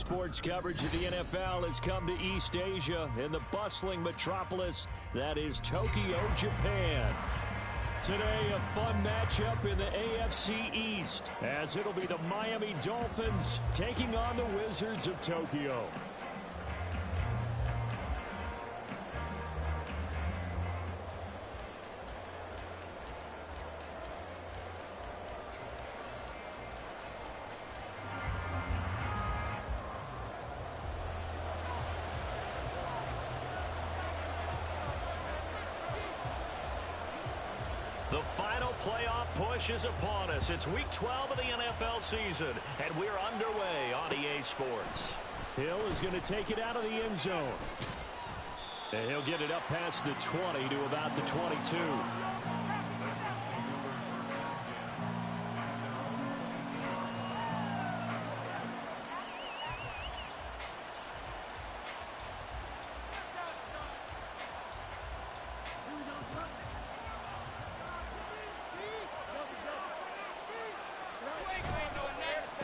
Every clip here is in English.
sports coverage of the NFL has come to East Asia in the bustling metropolis that is Tokyo, Japan. Today, a fun matchup in the AFC East, as it'll be the Miami Dolphins taking on the Wizards of Tokyo. The final playoff push is upon us. It's week 12 of the NFL season, and we're underway on EA Sports. Hill is going to take it out of the end zone. And he'll get it up past the 20 to about the 22.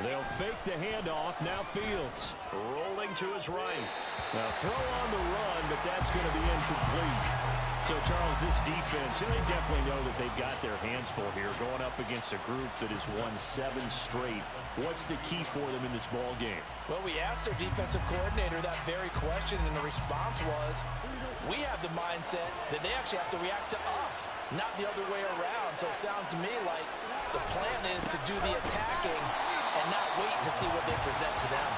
They'll fake the handoff. Now Fields. Rolling to his right. Now throw on the run, but that's going to be incomplete. So, Charles, this defense, they definitely know that they've got their hands full here going up against a group that has won 7 straight. What's the key for them in this ball game? Well, we asked their defensive coordinator that very question, and the response was, we have the mindset that they actually have to react to us, not the other way around. So it sounds to me like the plan is to do the attacking and not wait to see what they present to them.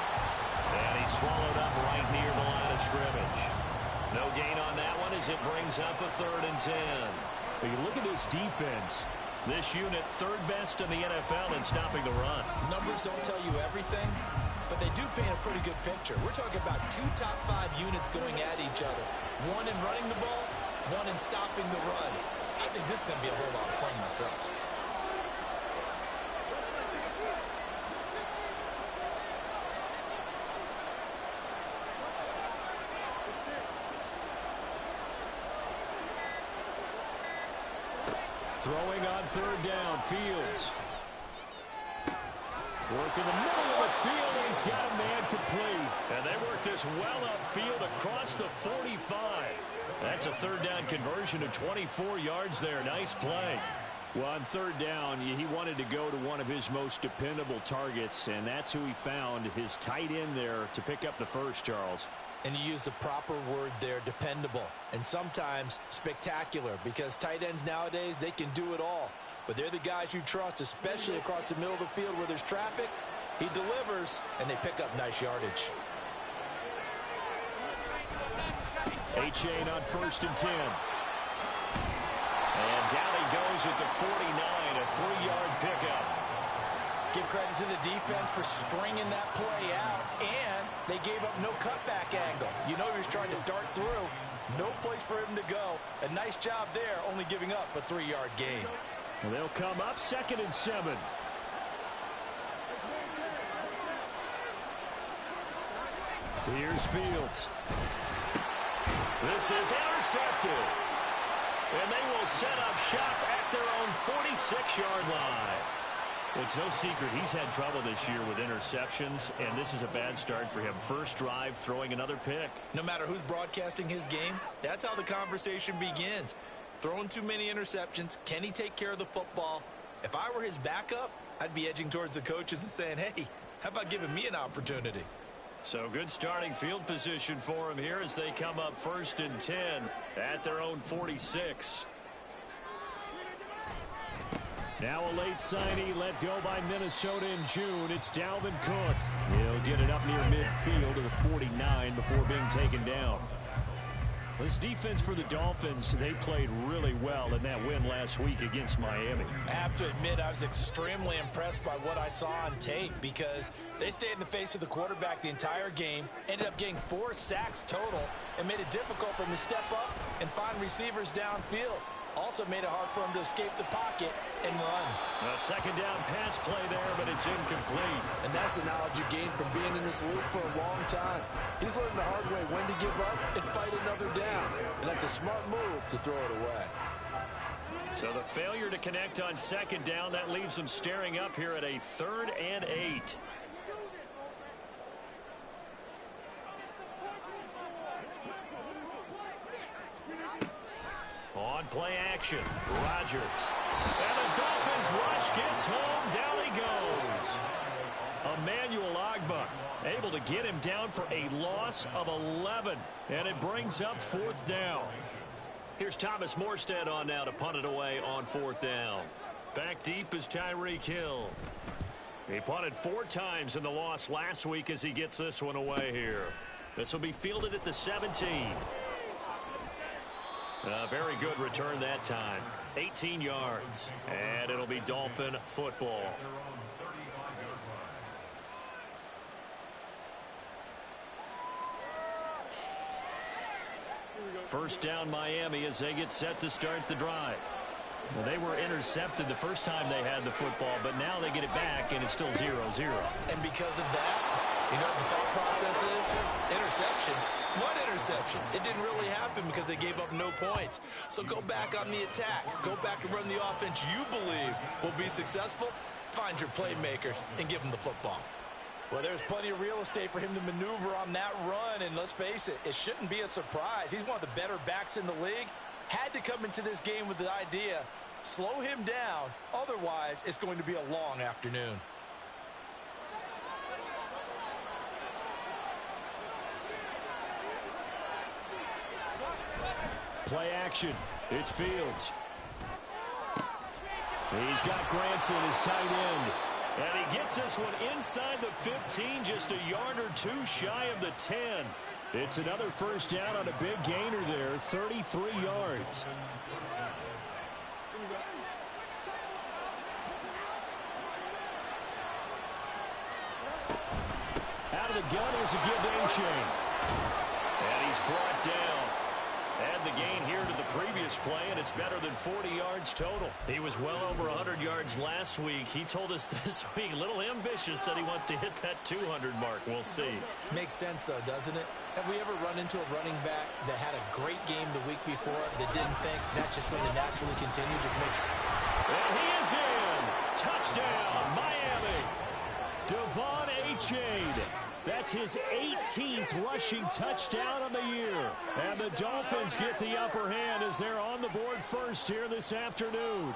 And he's swallowed up right near the line of scrimmage. No gain on that one as it brings up a 3rd and 10. When you look at this defense, this unit 3rd best in the NFL in stopping the run. Numbers don't tell you everything, but they do paint a pretty good picture. We're talking about 2 top 5 units going at each other. One in running the ball, one in stopping the run. I think this is going to be a whole lot of fun myself. Throwing on 3rd down, Fields. Work in the middle of the field, and he's got a man complete. And they work this well upfield across the 45. That's a 3rd down conversion of 24 yards there. Nice play. Well, on 3rd down, he wanted to go to one of his most dependable targets, and that's who he found, his tight end there, to pick up the first, Charles. And you use the proper word there, dependable, and sometimes spectacular, because tight ends nowadays, they can do it all. But they're the guys you trust, especially across the middle of the field where there's traffic. He delivers, and they pick up nice yardage. A-Chain on 1st and 10. And down he goes at the 49, a 3-yard pickup. Give credit to the defense for stringing that play out, and they gave up no cutback angle. You know he was trying to dart through. No place for him to go. A nice job there, only giving up a 3-yard gain. Well, they'll come up 2nd and 7. Here's Fields. This is intercepted. And they will set up shop at their own 46-yard line. Well, it's no secret he's had trouble this year with interceptions, and this is a bad start for him. First drive, throwing another pick. No matter who's broadcasting his game, that's how the conversation begins. Throwing too many interceptions, can he take care of the football? If I were his backup, I'd be edging towards the coaches and saying, hey, how about giving me an opportunity? So good starting field position for him here as they come up 1st and 10 at their own 46. Now a late signee let go by Minnesota in June. It's Dalvin Cook. He'll get it up near midfield to the 49 before being taken down. This defense for the Dolphins, they played really well in that win last week against Miami. I have to admit, I was extremely impressed by what I saw on tape because they stayed in the face of the quarterback the entire game, ended up getting 4 sacks total, and made it difficult for him to step up and find receivers downfield. Also made it hard for him to escape the pocket and run. A 2nd down pass play there, but it's incomplete. And that's the knowledge you gain from being in this league for a long time. He's learned the hard way when to give up and fight another down. And that's a smart move to throw it away. So the failure to connect on 2nd down, that leaves them staring up here at a 3rd and 8. play action. Rodgers. And the Dolphins rush gets home. Down he goes. Emmanuel Ogbah able to get him down for a loss of 11. And it brings up 4th down. Here's Thomas Morstead on now to punt it away on 4th down. Back deep is Tyreek Hill. He punted 4 times in the loss last week as he gets this one away here. This will be fielded at the 17. A very good return that time. 18 yards. And it'll be Dolphin football. First down Miami as they get set to start the drive. Well, they were intercepted the first time they had the football, but now they get it back, and it's still 0-0. And because of that, you know what the thought process is? Interception. What interception? It didn't really happen because they gave up no points. So go back on the attack. Go back and run the offense you believe will be successful. Find your playmakers and give them the football. Well, there's plenty of real estate for him to maneuver on that run, and let's face it, it shouldn't be a surprise. He's one of the better backs in the league. Had to come into this game with the idea, slow him down, otherwise it's going to be a long afternoon. Play action. It's Fields. He's got Granson as tight end. And he gets this one inside the 15, just a yard or 2 shy of the 10. It's another first down on a big gainer there, 33 yards. Out of the gun, here's a give to A-Chain. And he's brought down. Add the gain here to the previous play, and it's better than 40 yards total. He was well over 100 yards last week. He told us this week, a little ambitious, said he wants to hit that 200 mark. We'll see. Makes sense, though, doesn't it? Have we ever run into a running back that had a great game the week before that didn't think that's just going to naturally continue? Just make sure. And he is in. Touchdown, Miami. Devon A-Chain. That's his 18th rushing touchdown on the year. And the Dolphins get the upper hand as they're on the board first here this afternoon.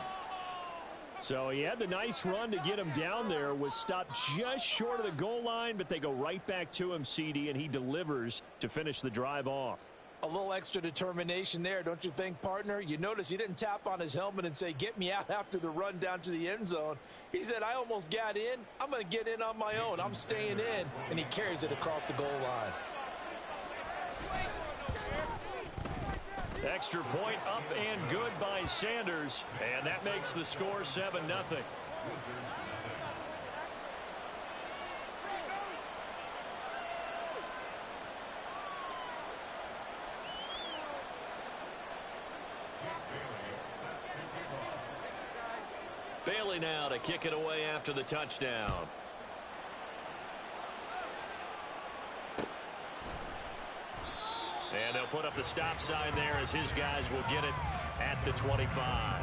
So he had the nice run to get him down there, was stopped just short of the goal line, but they go right back to him, CD, and he delivers to finish the drive off. A little extra determination there, don't you think, partner? You notice he didn't tap on his helmet and say, get me out after the run down to the end zone. He said, I almost got in. I'm going to get in on my own. I'm staying in. And he carries it across the goal line. Extra point up and good by Sanders. And that makes the score 7-0. Bailey now to kick it away after the touchdown. And they'll put up the stop sign there as his guys will get it at the 25.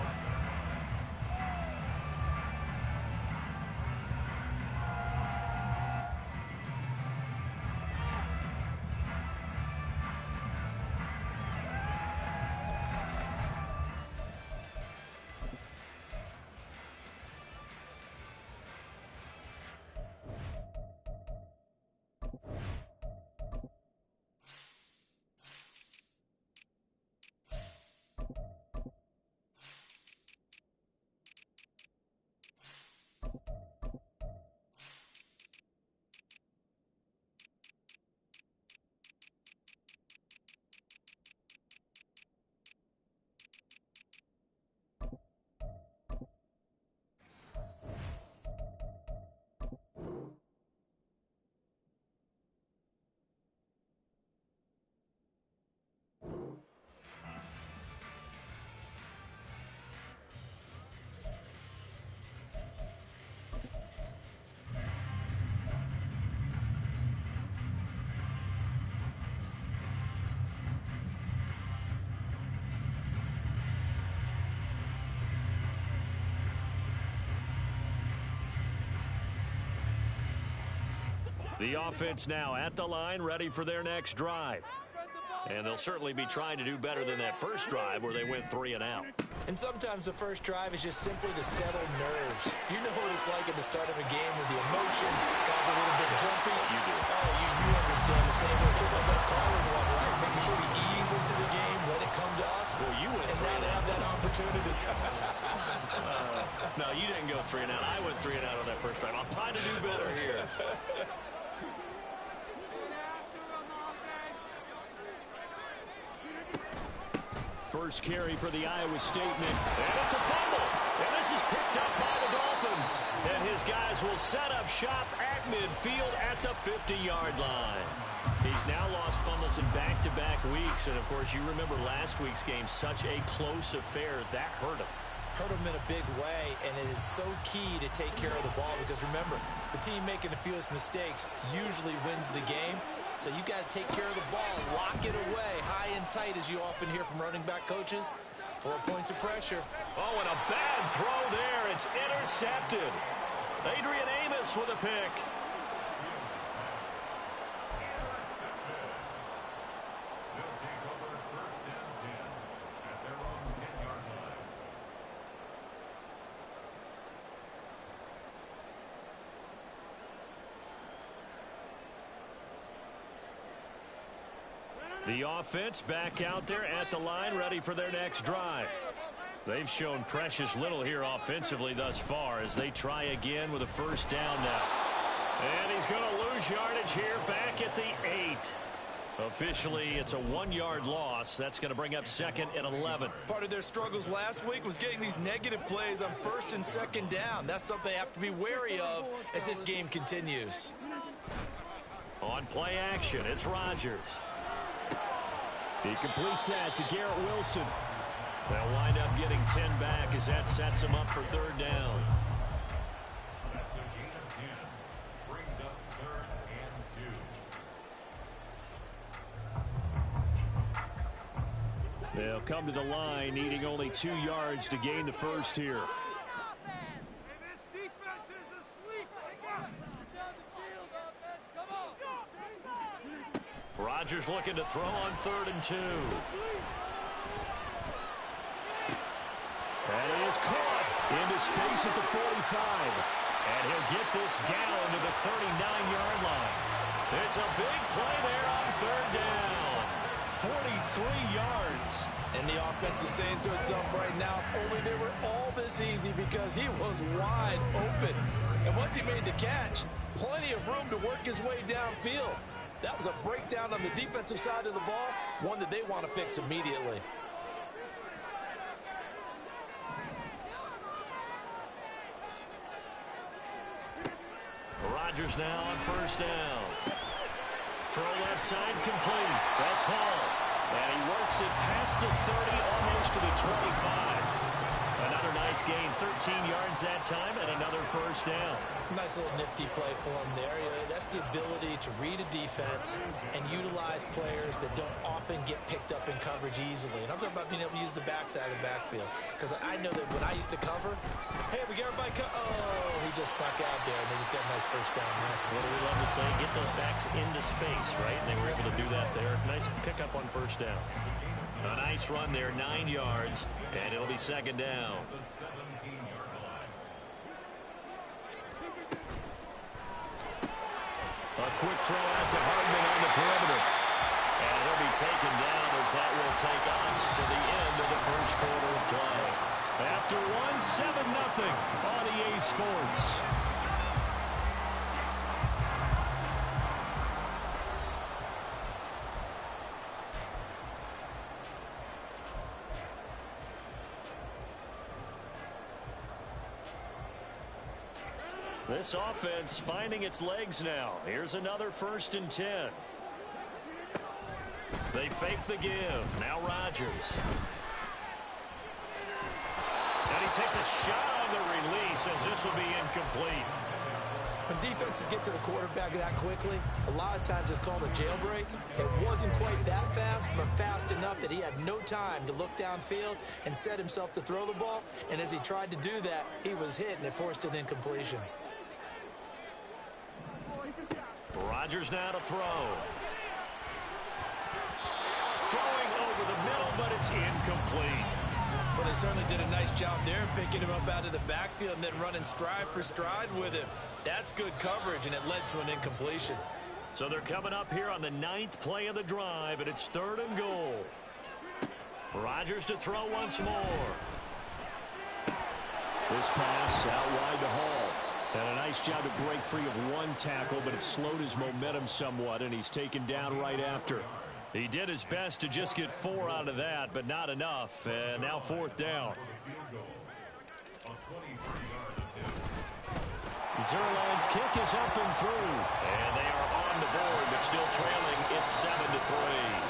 The offense now at the line, ready for their next drive. And they'll certainly be trying to do better than that first drive where they went 3 and out. And sometimes the first drive is just simply to settle nerves. You know what it's like at the start of a game when the emotion gets a little bit jumpy. You do. Oh, you understand the same way. Just like us calling one, right? Making sure we ease into the game, let it come to us. Well, you went and 3 now and they out. have that opportunity. No, you didn't go 3 and out. I went 3 and out on that first drive. I'm trying to do better here. First carry for the Iowa State man. And it's a fumble. And this is picked up by the Dolphins. And his guys will set up shop at midfield at the 50-yard line. He's now lost fumbles in back-to-back weeks. And, of course, you remember last week's game, such a close affair. That hurt him. Hurt him in a big way, and it is so key to take care of the ball because, remember, the team making the fewest mistakes usually wins the game. So you got to take care of the ball, lock it away, high and tight, as you often hear from running back coaches. 4 points of pressure. Oh, and a bad throw there. It's intercepted. Adrian Amos with a pick. The offense back out there at the line, ready for their next drive. They've shown precious little here offensively thus far as they try again with a first down now. And he's going to lose yardage here back at the 8. Officially, it's a 1-yard loss. That's going to bring up 2nd and 11. Part of their struggles last week was getting these negative plays on 1st and 2nd down. That's something they have to be wary of as this game continues. On play action, it's Rodgers. He completes that to Garrett Wilson. They'll wind up getting 10 back as that sets him up for 3rd down. That's a gain of 10. Brings up 3rd and 2. They'll come to the line, needing only 2 yards to gain the first here. Rodgers looking to throw on 3rd and 2. That is caught into space at the 45. And he'll get this down to the 39-yard line. It's a big play there on 3rd down. 43 yards. And the offense is saying to itself right now, only they were all this easy because he was wide open. And once he made the catch, plenty of room to work his way downfield. That was a breakdown on the defensive side of the ball, one that they want to fix immediately. Rodgers now on 1st down. Throw left side complete. That's Hall. And he works it past the 30, almost to the 25. Another nice gain, 13 yards that time, and another 1st down. Nice little nifty play for him there. That's the ability to read a defense and utilize players that don't often get picked up in coverage easily. And I'm talking about being able to use the backside of the backfield. Because I know that when I used to cover, hey, we got everybody oh, he just snuck out there, and they just got a nice 1st down there. What do we love to say? Get those backs into space, right? And they were able to do that there. Nice pickup on 1st down. A nice run there, 9 yards, and it'll be 2nd down. The 17-yard line. A quick throw out to Hardman on the perimeter. And he'll be taken down as that will take us to the end of the 1st quarter of play. After 1-7-0 on EA Sports. This offense finding its legs now. Here's another 1st and 10. They fake the give. Now Rodgers. And he takes a shot on the release as this will be incomplete. When defenses get to the quarterback that quickly, a lot of times it's called a jailbreak. It wasn't quite that fast, but fast enough that he had no time to look downfield and set himself to throw the ball. And as he tried to do that, he was hit, and it forced an incompletion. Rodgers now to throw. Throwing over the middle, but it's incomplete. Well, they certainly did a nice job there picking him up out of the backfield and then running stride for stride with him. That's good coverage, and it led to an incompletion. So they're coming up here on the 9th play of the drive, and it's 3rd and goal. Rodgers to throw once more. This pass out wide to Hall. And a nice job to break free of one tackle, but it slowed his momentum somewhat, and he's taken down right after. He did his best to just get 4 out of that, but not enough. And now 4th down. Zerline's kick is up and through. And they are on the board, but still trailing. It's 7-3.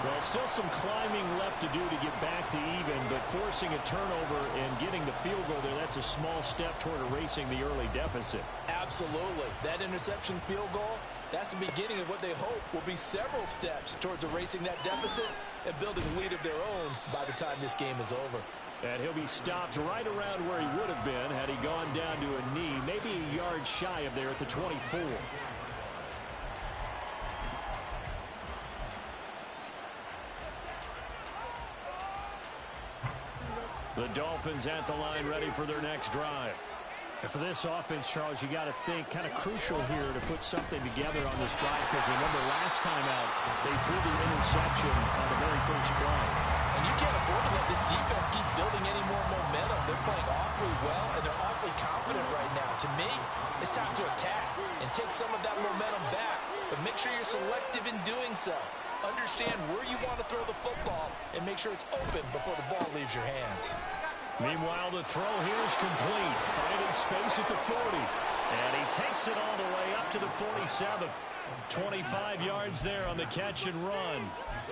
Well, still some climbing left to do to get back to even, but forcing a turnover and getting the field goal there, that's a small step toward erasing the early deficit. Absolutely. That interception field goal, that's the beginning of what they hope will be several steps towards erasing that deficit and building a lead of their own by the time this game is over. And he'll be stopped right around where he would have been had he gone down to a knee, maybe a yard shy of there at the 24. The Dolphins at the line ready for their next drive. And for this offense, Charles, you got to think kind of crucial here to put something together on this drive, because remember last time out they threw the interception on the very first play. And you can't afford to let this defense keep building any more momentum. They're playing awfully well, and they're awfully confident right now. To me, it's time to attack and take some of that momentum back, but make sure you're selective in doing so. Understand where you want to throw the football and make sure it's open before the ball leaves your hands. Meanwhile, the throw here is complete. Finding space at the 40. And he takes it all the way up to the 47. 25 yards there on the catch and run.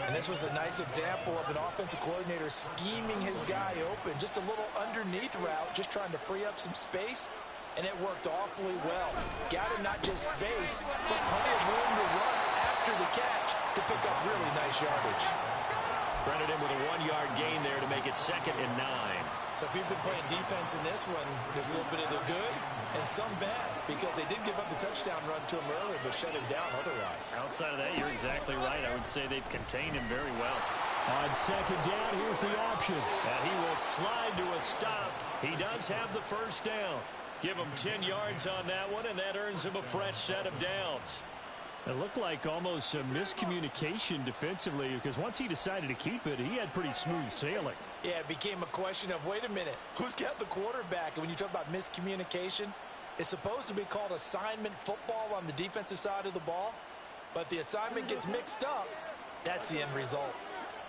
And this was a nice example of an offensive coordinator scheming his guy open. Just a little underneath route, just trying to free up some space. And it worked awfully well. Got him not just space, but plenty of room to run after the catch to pick up really nice yardage. Credit him with a 1-yard gain there to make it 2nd and 9. So if you've been playing defense in this one, there's a little bit of the good and some bad, because they did give up the touchdown run to him earlier, but shut him down otherwise. Outside of that, you're exactly right. I would say they've contained him very well. On 2nd down, here's the option. And he will slide to a stop. He does have the first down. Give him 10 yards on that one, and that earns him a fresh set of downs. It looked like almost a miscommunication defensively, because once he decided to keep it, he had pretty smooth sailing. Yeah, it became a question of, wait a minute, who's got the quarterback? And when you talk about miscommunication, it's supposed to be called assignment football on the defensive side of the ball, but the assignment gets mixed up. That's the end result.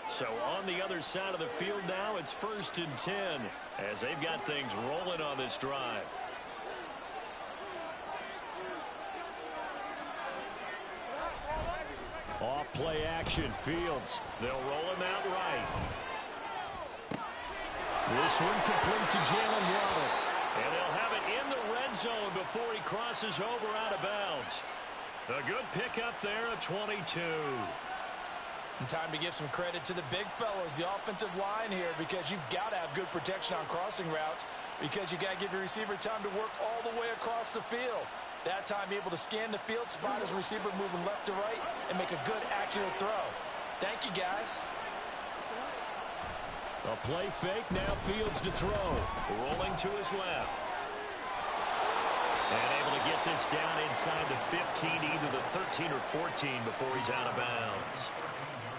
So on the other side of the field now, it's 1st and 10 as they've got things rolling on this drive. Off play action, Fields. They'll roll him out right. This one complete to Jalen Waddle. And they'll have it in the red zone before he crosses over out of bounds. A good pickup there at 22. And time to give some credit to the big fellas, the offensive line here, because you've got to have good protection on crossing routes, because you've got to give your receiver time to work all the way across the field. That time able to scan the field, spot his receiver moving left to right, and make a good, accurate throw. Thank you, guys. A play fake, now Fields to throw. Rolling to his left. And able to get this down inside the 15, either the 13 or 14 before he's out of bounds.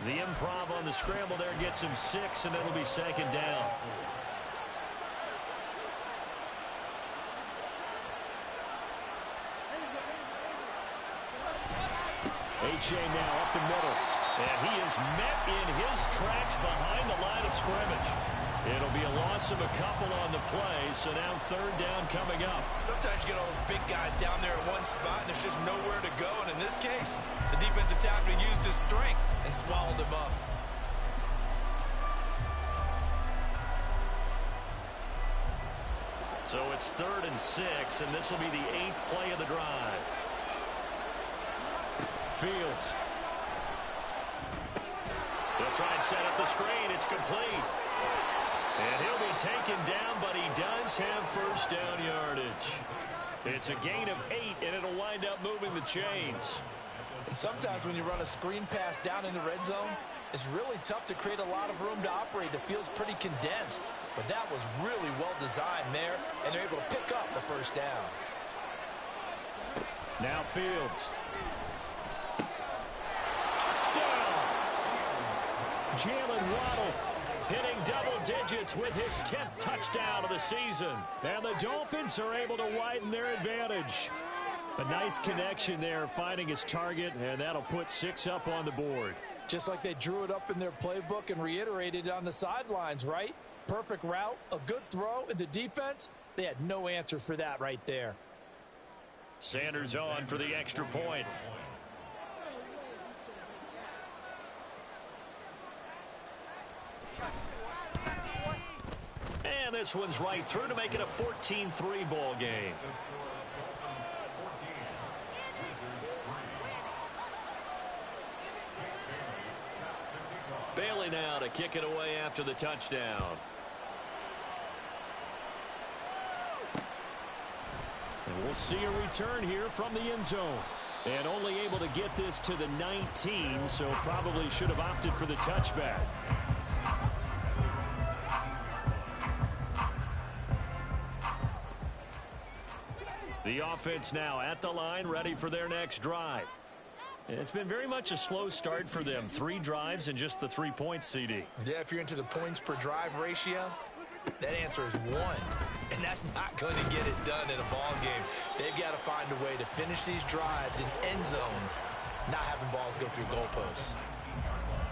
The improv on the scramble there gets him 6, and it'll be 2nd down. H.A. now up the middle. And he is met in his tracks behind the line of scrimmage. It'll be a loss of a couple on the play, so now 3rd down coming up. Sometimes you get all those big guys down there in one spot, and there's just nowhere to go. And in this case, the defensive tackle used his strength and swallowed him up. So it's 3rd and 6, and this will be the 8th play of the drive. Fields. They'll try and set up the screen. It's complete. And he'll be taken down, but he does have first down yardage. It's a gain of 8, and it'll wind up moving the chains. And sometimes when you run a screen pass down in the red zone, it's really tough to create a lot of room to operate. It feels pretty condensed. But that was really well designed there, and they're able to pick up the first down. Now Fields. Touchdown! Jalen Waddle hitting double digits with his 10th touchdown of the season. And the Dolphins are able to widen their advantage. A nice connection there, finding his target, and that'll put 6 up on the board. Just like they drew it up in their playbook and reiterated it on the sidelines, right? Perfect route, a good throw, and the defense, they had no answer for that right there. Sanders on for the extra point. And this one's right through to make it a 14-3 ball game. Bailey now to kick it away after the touchdown. And we'll see a return here from the end zone. And only able to get this to the 19, so probably should have opted for the touchback. The offense now at the line, ready for their next drive. It's been very much a slow start for them. 3 drives and just the 3 points, CD. Yeah, if you're into the points per drive ratio, that answer is 1. And that's not going to get it done in a ball game. They've got to find a way to finish these drives in end zones, not having balls go through goalposts.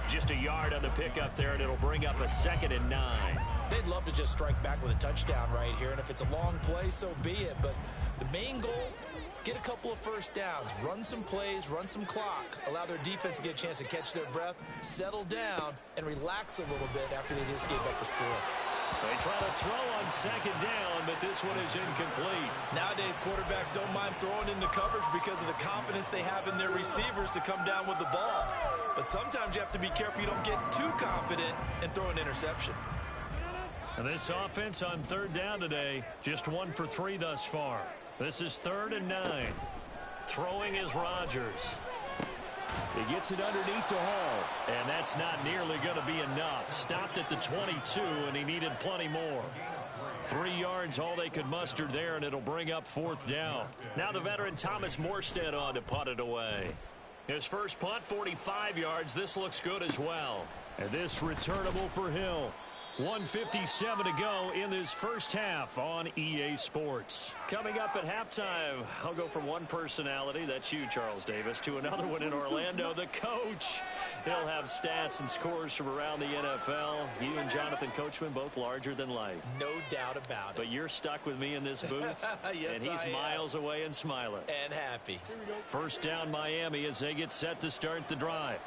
Just a yard on the pickup there, and it'll bring up a 2nd and 9. They'd love to just strike back with a touchdown right here, and if it's a long play, so be it. But the main goal, get a couple of first downs, run some plays, run some clock, allow their defense to get a chance to catch their breath, settle down, and relax a little bit after they just gave up the score. They try to throw on 2nd down, but this one is incomplete. Nowadays, quarterbacks don't mind throwing into coverage because of the confidence they have in their receivers to come down with the ball. But sometimes you have to be careful you don't get too confident and throw an interception. And this offense on 3rd down today, just 1 for 3 thus far. This is 3rd and 9. Throwing is Rodgers. He gets it underneath to Hall, and that's not nearly going to be enough. Stopped at the 22, and he needed plenty more. 3 yards, all they could muster there, and it'll bring up 4th down. Now the veteran Thomas Morstead on to punt it away. His first punt, 45 yards. This looks good as well. And this returnable for Hill. 1:57 to go in this first half on EA Sports. Coming up at halftime, I'll go from one personality, that's you, Charles Davis, to another one in Orlando, the coach. He'll have stats and scores from around the NFL. You and Jonathan Coachman, both larger than life. No doubt about it. But you're stuck with me in this booth, yes, and he's miles away and smiling. And happy. First down Miami as they get set to start the drive.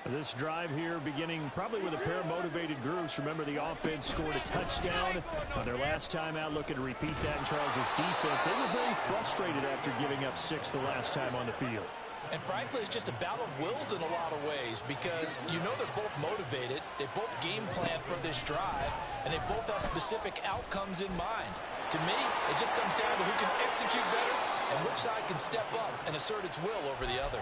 This drive here beginning probably with a pair of motivated groups. Remember, the offense scored a touchdown on their last time out, looking to repeat that in Charles's defense. They were very frustrated after giving up 6 the last time on the field. And frankly, it's just a battle of wills in a lot of ways because you know they're both motivated. They both game plan for this drive, and they both have specific outcomes in mind. To me, it just comes down to who can execute better and which side can step up and assert its will over the other.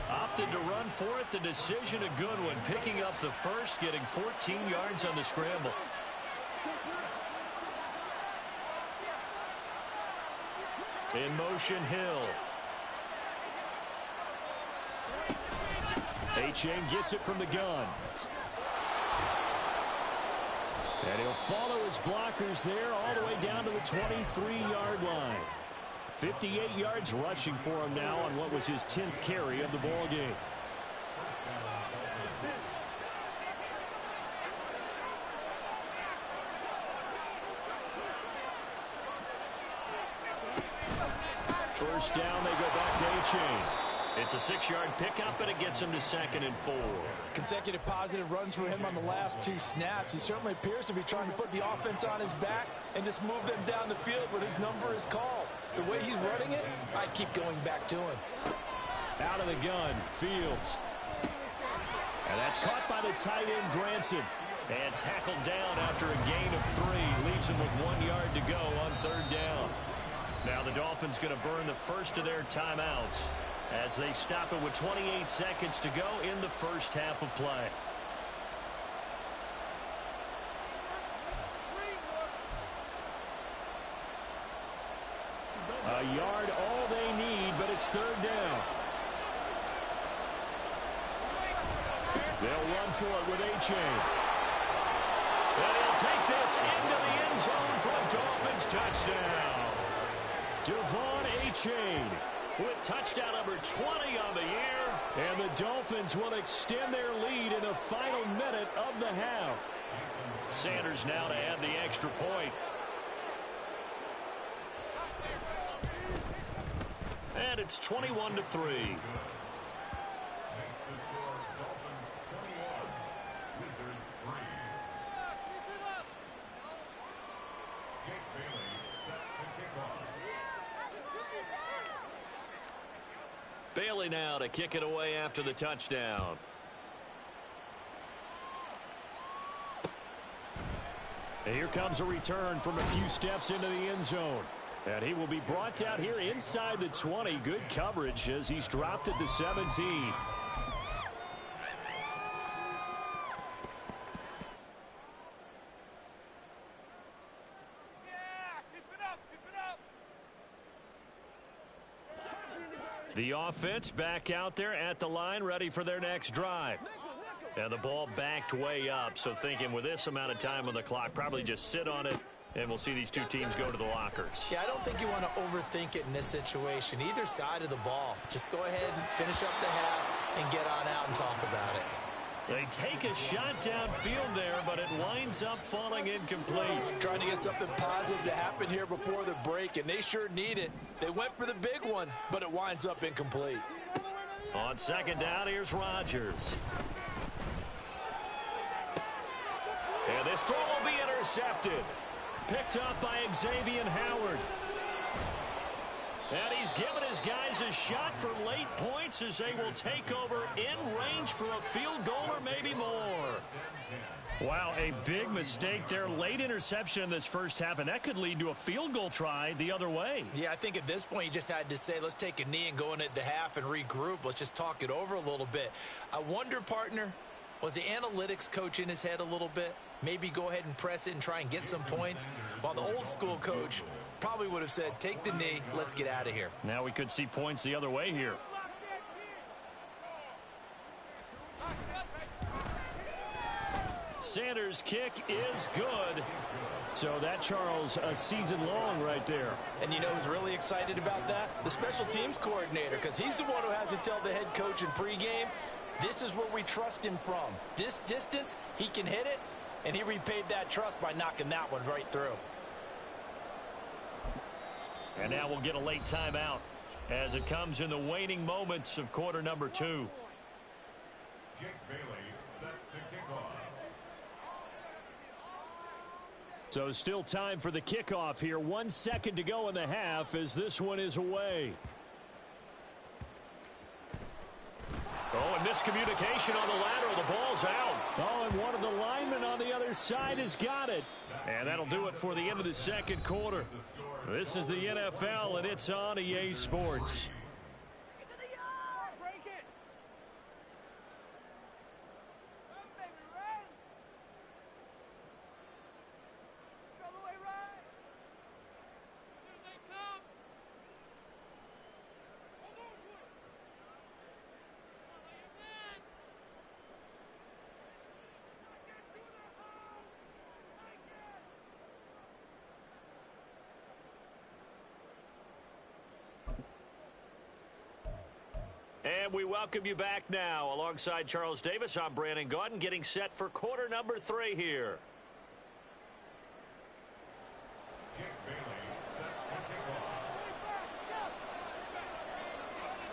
Opted to run for it. The decision a good one. Picking up the first, getting 14 yards on the scramble. In motion, Hill. A-Chain gets it from the gun. And he'll follow his blockers there all the way down to the 23-yard line. 58 yards rushing for him now on what was his 10th carry of the ball game. First down, they go back to A-Chain. It's a 6-yard pickup, and it gets him to 2nd and 4. Consecutive positive runs for him on the last 2 snaps. He certainly appears to be trying to put the offense on his back and just move them down the field when his number is called. The way he's running it, I keep going back to him. Out of the gun, Fields. And that's caught by the tight end, Granson. And tackled down after a gain of 3. Leaves him with 1 yard to go on 3rd down. Now the Dolphins going to burn the first of their timeouts. as they stop it with 28 seconds to go in the first half of play. A yard all they need, but it's third down. They'll run for it with A-Chain. And he'll take this into the end zone for a Dolphins touchdown. Devon A-Chain with touchdown number 20 on the year. And the Dolphins will extend their lead in the final minute of the half. Sanders now to add the extra point. And it's 21-3. Bailey now to kick it away after the touchdown. And here comes a return from a few steps into the end zone. And he will be brought down here inside the 20. Good coverage as he's dropped at the 17. The offense back out there at the line, ready for their next drive. And the ball backed way up, so thinking with this amount of time on the clock, probably just sit on it, and we'll see these two teams go to the lockers. Yeah, I don't think you want to overthink it in this situation. Either side of the ball. Just go ahead and finish up the half and get on out and talk about it. They take a shot downfield there, but it winds up falling incomplete. Trying to get something positive to happen here before the break, and they sure need it. They went for the big one, but it winds up incomplete. On second down, here's Rodgers. And this throw will be intercepted. Picked up by Xavier Howard. And he's given his guys a shot for late points as they will take over in range for a field goal or maybe more. Wow, a big mistake there. Late interception in this first half, and that could lead to a field goal try the other way. Yeah, I think at this point you just had to say, let's take a knee and go into the half and regroup. Let's just talk it over a little bit. I wonder, partner, was the analytics coach in his head a little bit? Maybe go ahead and press it and try and get some points, while the old school coach probably would have said, take the knee, let's get out of here. Now we could see points the other way here. Sanders' kick is good. So that, Charles, a season long right there. And you know who's really excited about that? The special teams coordinator, because he's the one who has to tell the head coach in pregame, this is where we trust him from. This distance, he can hit it, and he repaid that trust by knocking that one right through. And now we'll get a late timeout as it comes in the waning moments of quarter number 2. Jake Bailey set to kick off. So still time for the kickoff here. 1 second to go in the half as this one is away. Oh, and miscommunication on the lateral. The ball's out. Oh, and one of the linemen on the other side has got it. And that'll do it for the end of the second quarter. This is the NFL, and it's on EA Sports. And we welcome you back now. Alongside Charles Davis, I'm Brandon Gaudin, getting set for quarter number 3 here. Jake Bailey set to kick off.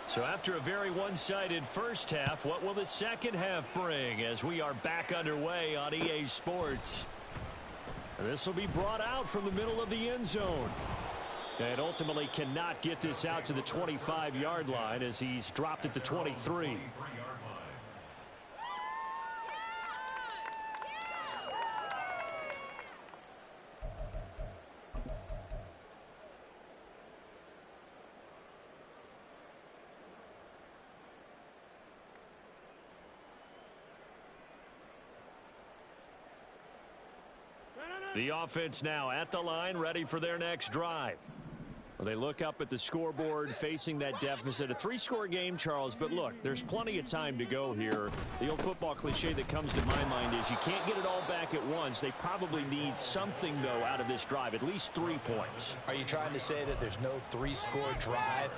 So after a very one-sided first half, what will the second half bring as we are back underway on EA Sports? This will be brought out from the middle of the end zone. And ultimately cannot get this out to the 25-yard line as he's dropped at the 23. The offense now at the line, ready for their next drive. Well, they look up at the scoreboard, facing that deficit. A 3-score game, Charles, but look, there's plenty of time to go here. The old football cliche that comes to my mind is you can't get it all back at once. They probably need something, though, out of this drive, at least 3 points. Are you trying to say that there's no 3-score drive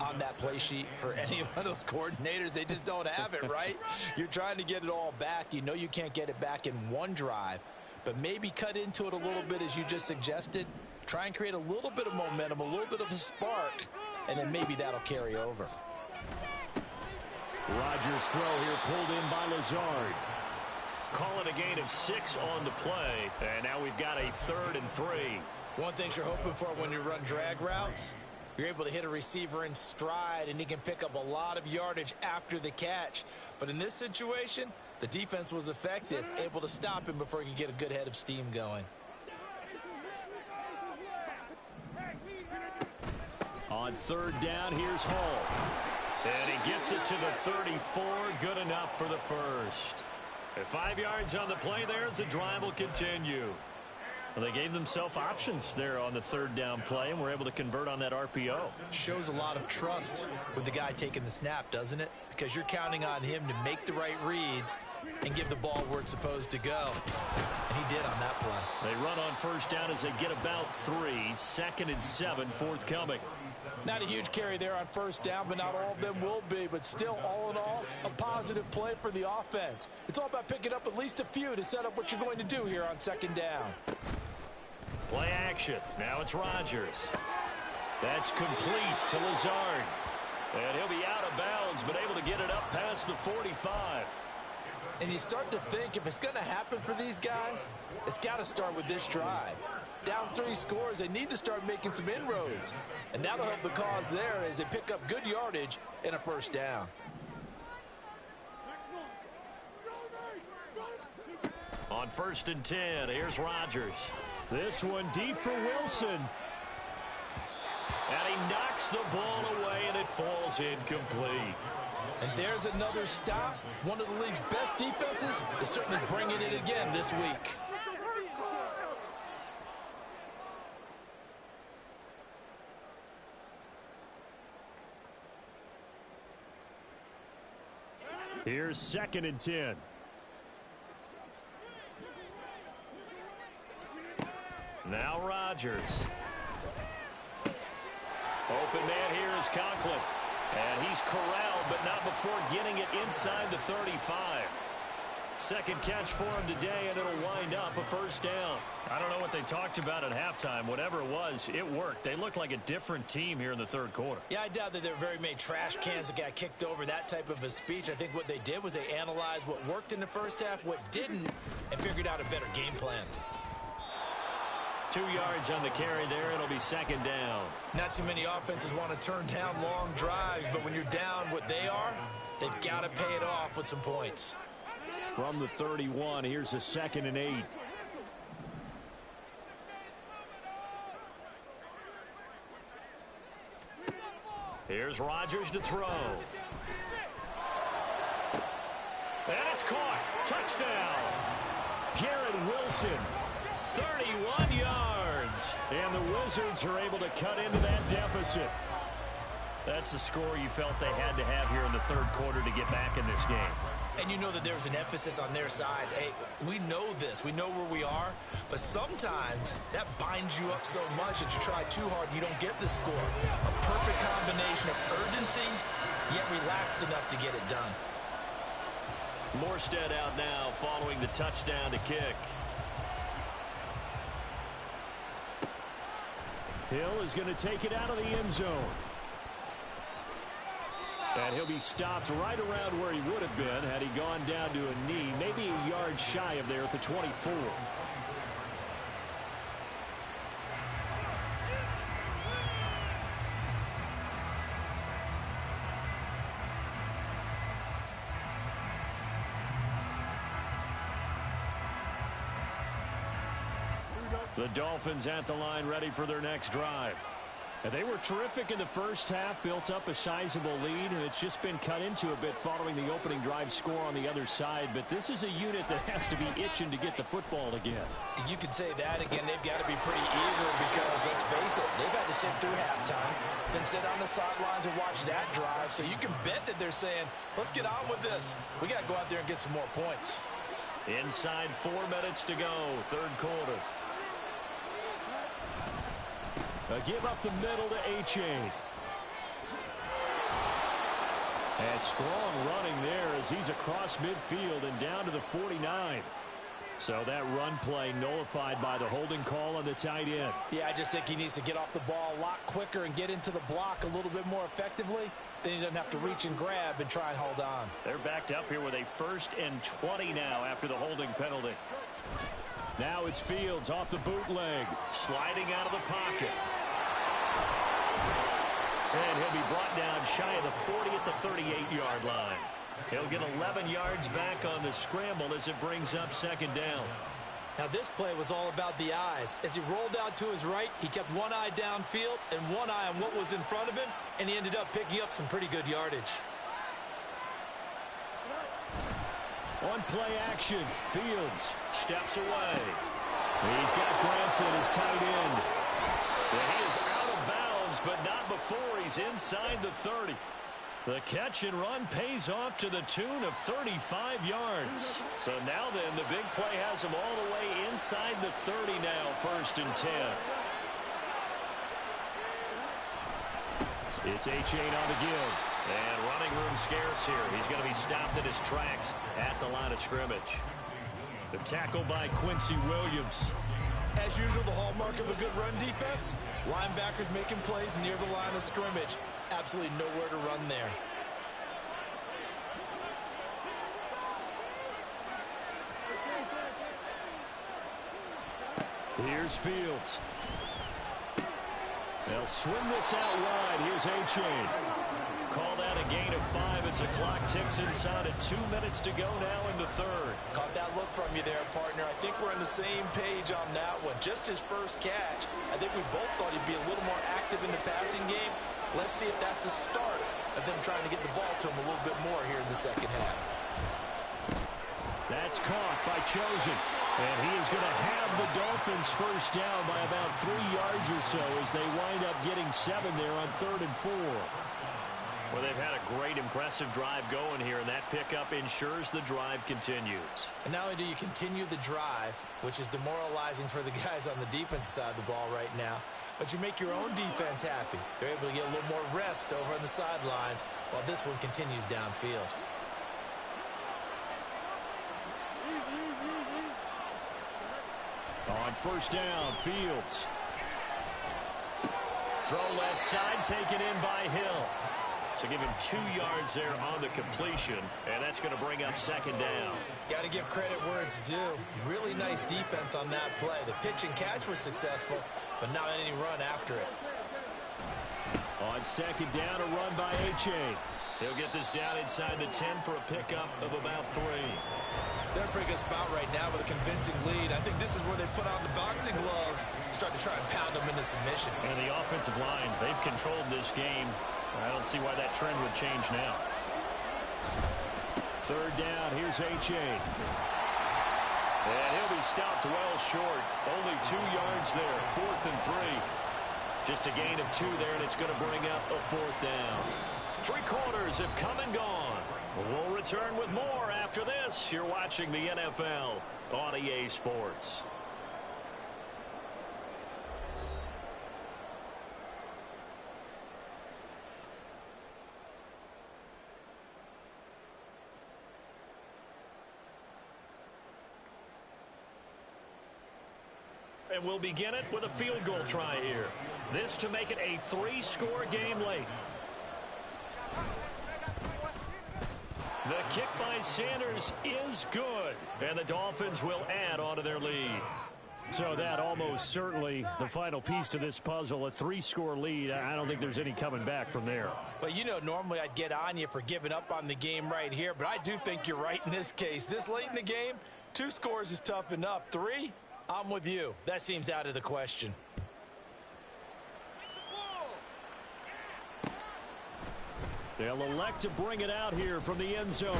on that play sheet for any of those coordinators? They just don't have it, right? You're trying to get it all back. You know you can't get it back in one drive, but maybe cut into it a little bit as you just suggested. Try and create a little bit of momentum, a little bit of a spark, and then maybe that'll carry over. Rodgers' throw here pulled in by Lazard. Call it a gain of 6 on the play, and now we've got a 3rd and 3. One thing you're hoping for when you run drag routes, you're able to hit a receiver in stride, and he can pick up a lot of yardage after the catch. But in this situation, the defense was effective, able to stop him before he could get a good head of steam going. On 3rd down, here's Hall. And he gets it to the 34. Good enough for the first. At 5 yards on the play there, the drive will continue. Well, they gave themselves options there on the 3rd down play, and were able to convert on that RPO. Shows a lot of trust with the guy taking the snap, doesn't it? Because you're counting on him to make the right reads and give the ball where it's supposed to go. And he did on that play. They run on 1st down as they get about 3. 2nd and 7 forthcoming. Not a huge carry there on 1st down, but not all of them will be. But still, all in all, a positive play for the offense. It's all about picking up at least a few to set up what you're going to do here on 2nd down. Play action. Now it's Rodgers. That's complete to Lazard. And he'll be out of bounds, but able to get it up past the 45. And you start to think if it's going to happen for these guys, it's got to start with this drive. Down 3 scores, they need to start making some inroads. And that'll help the cause there as they pick up good yardage in a 1st down. On 1st and 10, here's Rodgers. This one deep for Wilson. And he knocks the ball away, and it falls incomplete. And there's another stop. One of the league's best defenses is certainly bringing it again this week. Here's 2nd and 10. Now Rodgers. Open man here is Conklin. And he's corralled, but not before getting it inside the 35. Second catch for him today, and it'll wind up a 1st down. I don't know what they talked about at halftime. Whatever it was, it worked. They look like a different team here in the 3rd quarter. Yeah, I doubt that there were very many trash cans that got kicked over, that type of a speech. I think what they did was they analyzed what worked in the 1st half, what didn't, and figured out a better game plan. 2 yards on the carry there. It'll be 2nd down. Not too many offenses want to turn down long drives, but when you're down what they are, they've got to pay it off with some points. From the 31, here's a 2nd and 8. Here's Rodgers to throw. And it's caught. Touchdown. Garrett Wilson, 31 yards. And the Wizards are able to cut into that deficit. That's a score you felt they had to have here in the 3rd quarter to get back in this game. And you know that there's an emphasis on their side. Hey, we know this. We know where we are. But sometimes that binds you up so much that you try too hard, you don't get the score. A perfect combination of urgency, yet relaxed enough to get it done. Morstead out now following the touchdown to kick. Hill is going to take it out of the end zone. And he'll be stopped right around where he would have been had he gone down to a knee, maybe a yard shy of there at the 24. The Dolphins at the line ready for their next drive. And they were terrific in the first half, built up a sizable lead, and it's just been cut into a bit following the opening drive score on the other side. But this is a unit that has to be itching to get the football again. You can say that again. They've got to be pretty eager because, let's face it, they've had to sit through halftime, then sit on the sidelines and watch that drive. So you can bet that they're saying, let's get on with this. We got to go out there and get some more points. Inside 4 minutes to go, third quarter. A give up the middle to H.A. And strong running there as he's across midfield and down to the 49. So that run play nullified by the holding call on the tight end. Yeah, I just think he needs to get off the ball a lot quicker and get into the block a little bit more effectively. Then he doesn't have to reach and grab and try and hold on. They're backed up here with a 1st and 20 now after the holding penalty. Now it's Fields off the bootleg, sliding out of the pocket. And he'll be brought down shy of the 40 at the 38-yard line. He'll get 11 yards back on the scramble as it brings up 2nd down. Now this play was all about the eyes. As he rolled out to his right, he kept one eye downfield and one eye on what was in front of him, and he ended up picking up some pretty good yardage. On play action, Fields steps away. He's got Granson as tight end. And he is out of bounds, but not before he's inside the 30. The catch and run pays off to the tune of 35 yards. So now then, the big play has him all the way inside the 30 now, 1st and 10. It's H.A. on the give. And running room scarce here. He's going to be stopped in his tracks at the line of scrimmage. The tackle by Quincy Williams. As usual, the hallmark of a good run defense, linebackers making plays near the line of scrimmage. Absolutely nowhere to run there. Here's Fields. They'll swing this out wide. Here's H.A. Call that a gain of 5 as the clock ticks inside of 2 minutes to go now in the 3rd. Caught that look from you there, partner. I think we're on the same page on that one. Just his first catch. I think we both thought he'd be a little more active in the passing game. Let's see if that's the start of them trying to get the ball to him a little bit more here in the 2nd half. That's caught by Chosen. And he is going to have the Dolphins first down by about 3 yards or so as they wind up getting 7 there on 3rd and 4. Well, they've had a great, impressive drive going here, and that pickup ensures the drive continues. And not only do you continue the drive, which is demoralizing for the guys on the defensive side of the ball right now, but you make your own defense happy. They're able to get a little more rest over on the sidelines while this one continues downfield. On 1st down, Fields. Throw left side, taken in by Hill. So give him 2 yards there on the completion, and that's going to bring up 2nd down. Got to give credit where it's due. Really nice defense on that play. The pitch and catch was successful, but not any run after it. On 2nd down, a run by H.A. He'll get this down inside the 10 for a pickup of about 3. They're in a pretty good spot right now with a convincing lead. I think this is where they put on the boxing gloves, start to try and pound them into submission. And the offensive line, they've controlled this game. I don't see why that trend would change now. 3rd down, here's H.A. And he'll be stopped well short. Only 2 yards there, 4th and 3. Just a gain of 2 there, and it's going to bring up a 4th down. 3 quarters have come and gone. We'll return with more after this. You're watching the NFL on EA Sports. And we'll begin it with a field goal try here. This to make it a 3-score game late. The kick by Sanders is good, and the Dolphins will add on to their lead. So that almost certainly the final piece to this puzzle, a 3-score lead. I don't think there's any coming back from there. But, you know, normally I'd get on you for giving up on the game right here, but I do think you're right in this case. This late in the game, 2 scores is tough enough. 3, I'm with you. That seems out of the question. They'll elect to bring it out here from the end zone.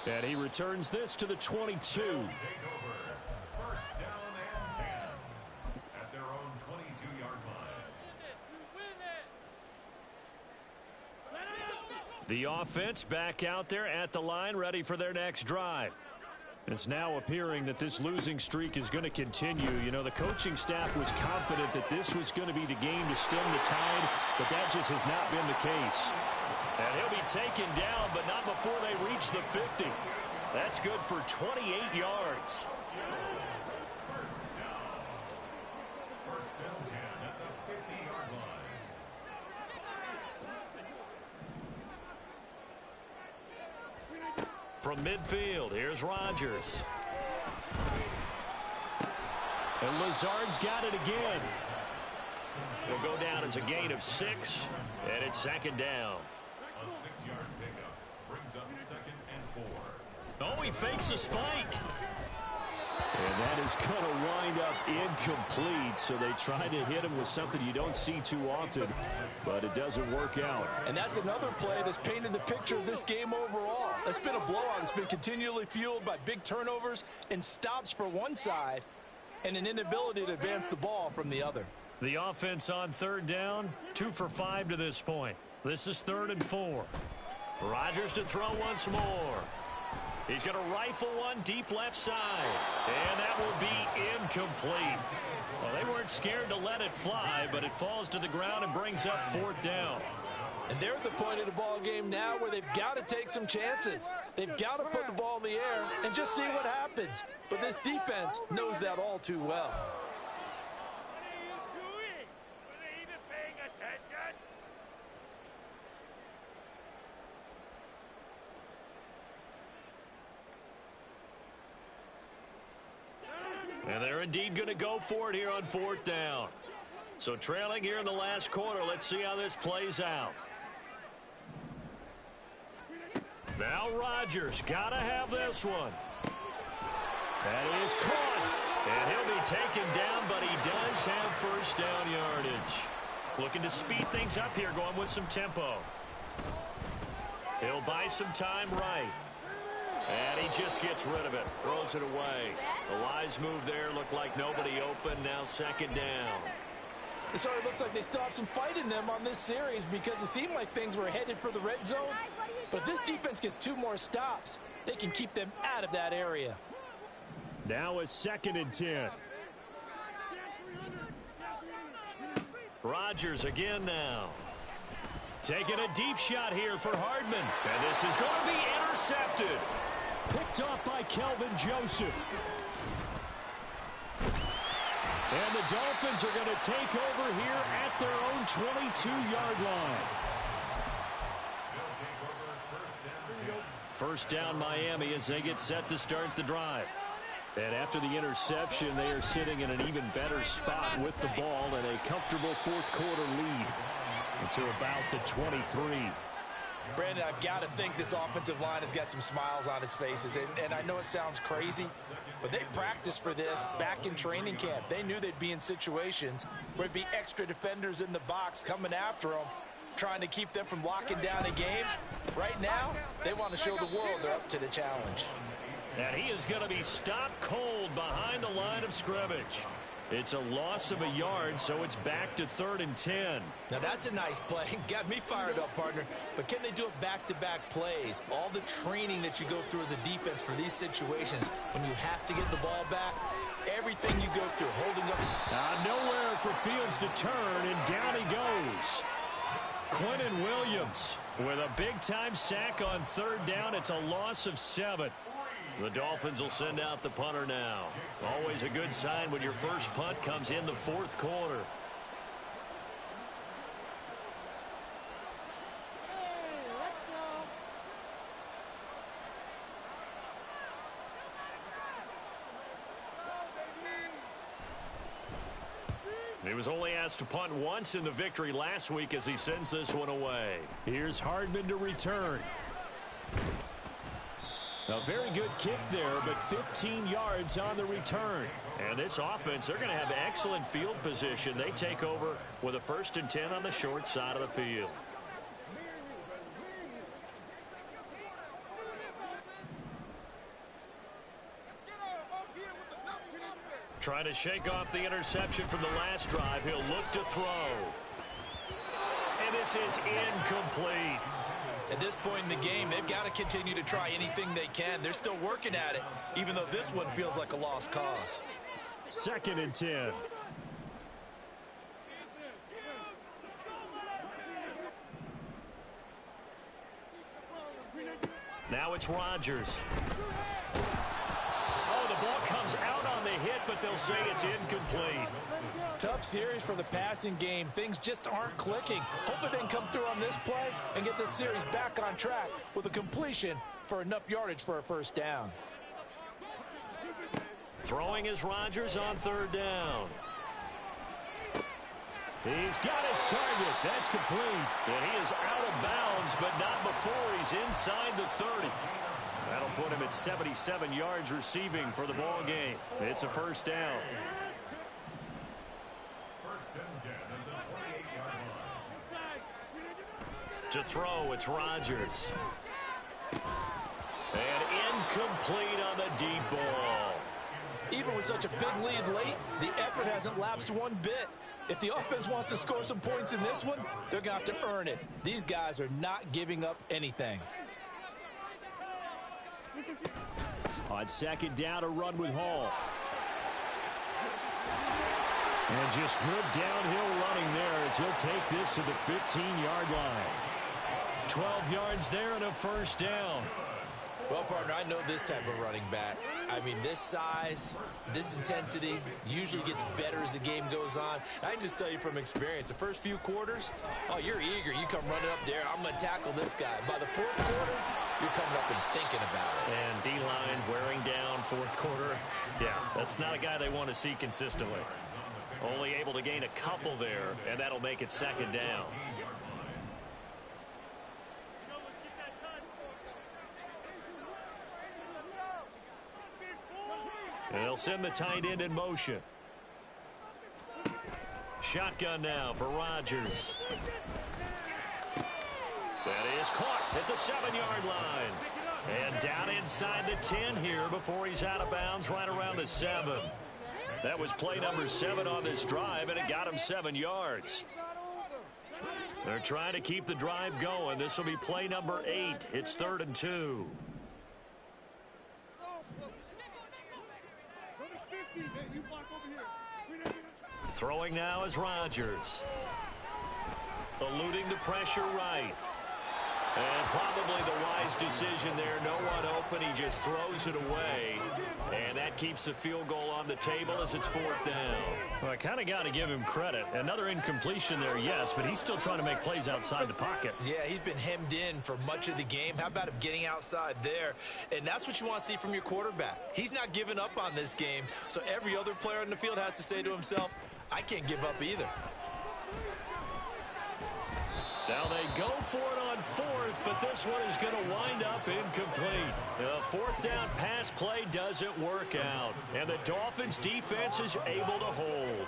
And he returns this to the 22. Take over. First down and 10 at their own 22-yard line. The offense back out there at the line, ready for their next drive. It's now appearing that this losing streak is going to continue. You know, the coaching staff was confident that this was going to be the game to stem the tide, but that just has not been the case. And he'll be taken down, but not before they reach the 50. That's good for 28 yards. First down 10 at the 50-yard line. From midfield, here's Rodgers. And Lazard's got it again. Will go down as a gain of 6, and it's second down. A 6-yard pickup brings up 2nd and 4. Oh, he fakes a spike. And that is going to wind up incomplete, so they try to hit him with something you don't see too often, but it doesn't work out. And that's another play that's painted the picture of this game overall. It's been a blowout. It's been continually fueled by big turnovers and stops for one side and an inability to advance the ball from the other. The offense on third down, 2 for 5 to this point. This is 3rd and 4. Rodgers to throw once more. He's going to rifle one deep left side. And that will be incomplete. Well, they weren't scared to let it fly, but it falls to the ground and brings up 4th down. And they're at the point of the ball game now where they've got to take some chances. They've got to put the ball in the air and just see what happens. But this defense knows that all too well. And they're indeed going to go for it here on 4th down. So trailing here in the last quarter, let's see how this plays out. Now Rodgers, got to have this one. That is caught. And he'll be taken down, but he does have first down yardage. Looking to speed things up here, going with some tempo. He'll buy some time right. And he just gets rid of it. Throws it away. The wise move there. Looked like nobody open. Now 2nd down. It sort of looks like they still have some fight in them on this series because it seemed like things were headed for the red zone. But if this defense gets 2 more stops, they can keep them out of that area. Now a 2nd and 10. Rodgers again now. Taking a deep shot here for Hardman. And this is going to be intercepted. Picked off by Kelvin Joseph. And the Dolphins are going to take over here at their own 22-yard line. First down Miami as they get set to start the drive. And after the interception, they are sitting in an even better spot with the ball and a comfortable 4th quarter lead until about the 23. Brandon, I've got to think this offensive line has got some smiles on its faces. And I know it sounds crazy, but they practiced for this back in training camp. They knew they'd be in situations where there'd be extra defenders in the box coming after them, trying to keep them from locking down a game. Right now, they want to show the world they're up to the challenge. And he is going to be stopped cold behind the line of scrimmage. It's a loss of a yard, so it's back to 3rd and 10. Now that's a nice play. Got me fired up, partner. But can they do it back-to-back plays? All the training that you go through as a defense for these situations, when you have to get the ball back, everything you go through, holding up. Nowhere for Fields to turn, and down he goes. Quentin Williams with a big-time sack on 3rd down. It's a loss of 7. The Dolphins will send out the punter now. Always a good sign when your first punt comes in the 4th quarter. He was only asked to punt once in the victory last week as he sends this one away. Here's Hardman to return. A very good kick there, but 15 yards on the return. And this offense, they're going to have excellent field position. They take over with a 1st and 10 on the short side of the field. Trying to shake off the interception from the last drive. He'll look to throw. And this is incomplete. At this point in the game, they've got to continue to try anything they can. They're still working at it, even though this one feels like a lost cause. 2nd and 10. Now it's Rodgers. Oh, the ball comes out on the hit, but they'll say it's incomplete. Tough series for the passing game. Things just aren't clicking. Hope they can come through on this play and get this series back on track with a completion for enough yardage for a first down. Throwing is Rodgers on 3rd down. He's got his target. That's complete. And he is out of bounds, but not before he's inside the 30. That'll put him at 77 yards receiving for the ball game. It's a first down. 1st and 10 at the 28-yard line. To throw, it's Rodgers. And incomplete on the deep ball. Even with such a big lead late, the effort hasn't lapsed one bit. If the offense wants to score some points in this one, they're going to have to earn it. These guys are not giving up anything. On 2nd down, a run with Hall. And just good downhill running there as he'll take this to the 15-yard line. 12 yards there and a first down. Well, partner, I know this type of running back. I mean, this size, this intensity usually gets better as the game goes on. I can just tell you from experience, the first few quarters, oh, you're eager. You come running up there, I'm going to tackle this guy. By the 4th quarter, you're coming up and thinking about it. And D-line wearing down 4th quarter. Yeah, that's not a guy they want to see consistently. Only able to gain a couple there, and that'll make it 2nd down. And they'll send the tight end in motion. Shotgun now for Rodgers. That is caught at the 7-yard line. And down inside the 10 here before he's out of bounds right around the 7. That was play number 7 on this drive, and it got him 7 yards. They're trying to keep the drive going. This will be play number 8. It's 3rd and 2. Throwing now is Rodgers. Eluding the pressure right. And probably the wise decision there. No one open. He just throws it away. And that keeps the field goal on the table as it's 4th down. Well, I kind of got to give him credit. Another incompletion there, yes, but he's still trying to make plays outside the pocket. Yeah, he's been hemmed in for much of the game. How about him getting outside there? And that's what you want to see from your quarterback. He's not giving up on this game, so every other player on the field has to say to himself, I can't give up either. Now they go for it on 4th, but this one is going to wind up incomplete. The 4th down pass play doesn't work out, and the Dolphins' defense is able to hold.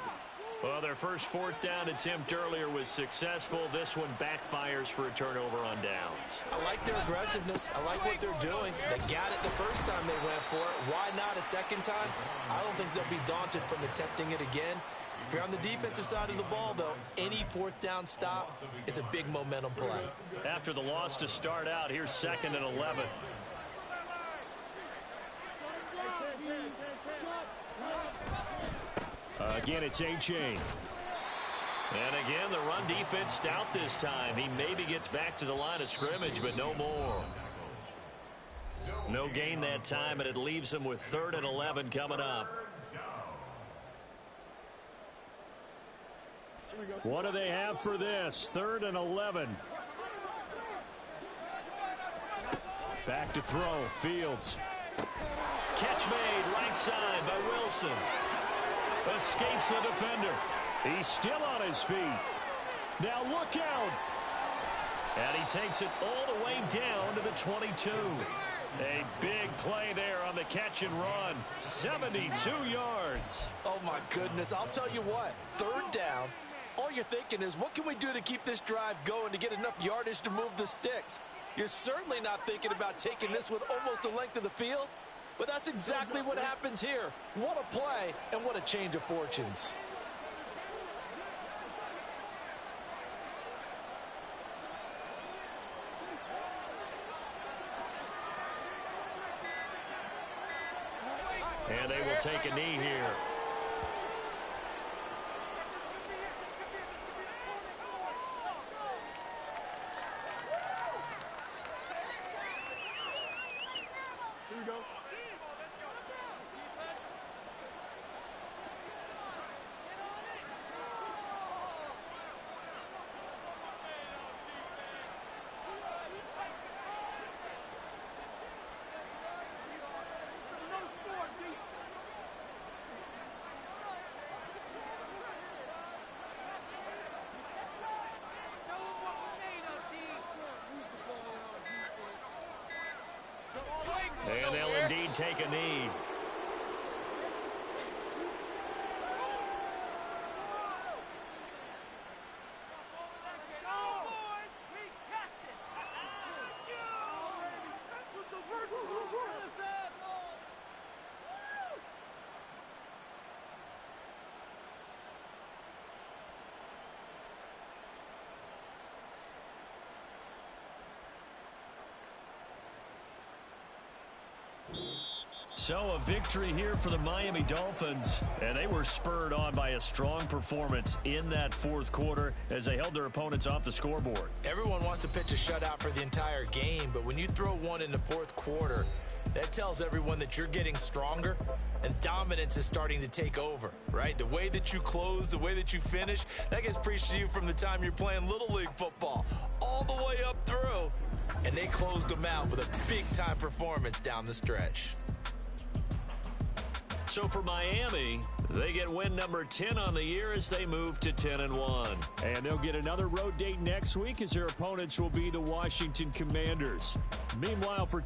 Well, their first 4th down attempt earlier was successful. This one backfires for a turnover on downs. I like their aggressiveness. I like what they're doing. They got it the first time they went for it. Why not a second time? I don't think they'll be daunted from attempting it again. If you're on the defensive side of the ball, though, any 4th down stop is a big momentum play. After the loss to start out, here's 2nd and 11. Again, it's A-Chain. And again, the run defense stout this time. He maybe gets back to the line of scrimmage, but no more. No gain that time, and it leaves him with 3rd and 11 coming up. What do they have for this? 3rd and 11. Back to throw. Fields. Catch made right side by Wilson. Escapes the defender. He's still on his feet. Now look out. And he takes it all the way down to the 22. A big play there on the catch and run. 72 yards. Oh, my goodness. I'll tell you what. 3rd down. All you're thinking is, what can we do to keep this drive going to get enough yardage to move the sticks? You're certainly not thinking about taking this one almost the length of the field. But that's exactly what happens here. What a play and what a change of fortunes. And they will take a knee here. Here we go. And they'll indeed take a knee. So a victory here for the Miami Dolphins, and they were spurred on by a strong performance in that fourth quarter as they held their opponents off the scoreboard. Everyone wants to pitch a shutout for the entire game, but when you throw one in the fourth quarter, that tells everyone that you're getting stronger and dominance is starting to take over, right? The way that you close, the way that you finish, that gets preached to you from the time you're playing Little League football all the way up through, and they closed them out with a big-time performance down the stretch. So for Miami, they get win number 10 on the year as they move to 10-1. And they'll get another road date next week as their opponents will be the Washington Commanders. Meanwhile, for